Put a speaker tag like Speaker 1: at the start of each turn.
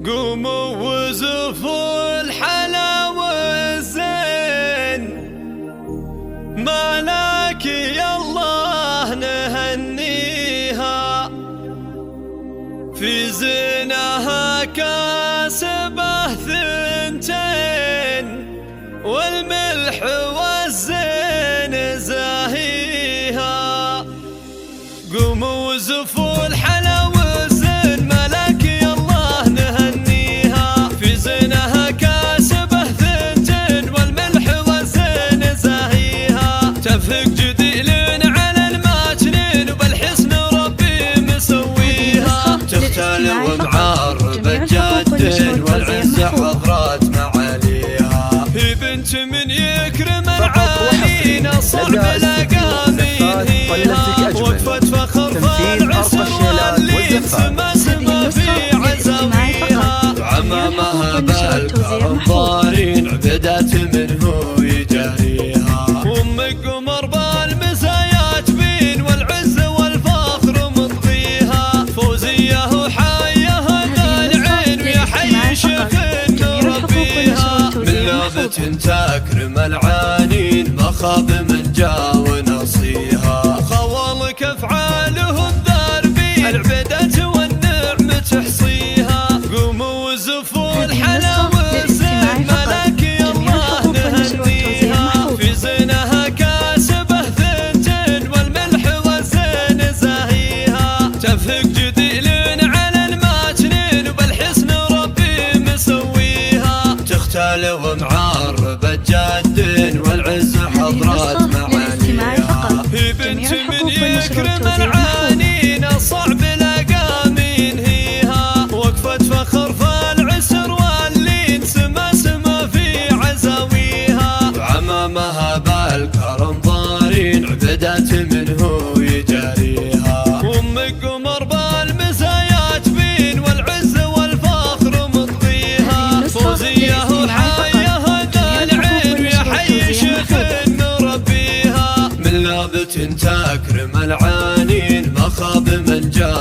Speaker 1: قوموا وزفوا الحلاوة الزين، ما لك يا الله نهنيها، في زينها كاسبه ثنتين، والملح والزين زاهيها. قوموا وزفوا الحلاوة الزين، ما لك يا الله نهنيها، في زينها كاسبه ثنتين، والملح والزين زاهيها. تفق جديل على الماجنين، وبالحسن ربي مسويها، تختال ومعارب الجد، والعز حضرات معاليها. هي بنت من يكرم العالين، الصعب لقامين هيها، وقفت فخر فالعسر واللين، سما سما في عزاويها. عمامها بالكرم ضارين، عبدات منه يجاريها، وامك قمر بالمزايات بين، والعز والفخر مطغيها. فوزيه وحايه ذا العين، ويا حي شيخ نربيها، من لابة تكرم العانين، ما خاب من جا ونصيها. خوالك افعالهم ذاربين، العبدة والنعم تحصيها. قوموا وزفوا الحلاوة الزين، ما لك يا الله نهنيها، في زينها كاسبه ثنتين، والملح والزين زاهيها. تفق جديل على الماجنين، وبالحسن ربي مسويها، تختال ومعارب الجد، والعز حضرات معانيها. هي بنت من يكرم العانين، الصعب لقامين هيها، وقفت فخر فالعسر واللين، سما سما في عزاويها. وعمامها بالكرم ضارين، عبدات منه يجاريها، وامك قمر بالمزايات بين، والعز والفخر مطغيها. فوزيه وحايه ذا العين، ويا حي شيخ نربيها، من لابة تكرم العانين، ما خاب من جا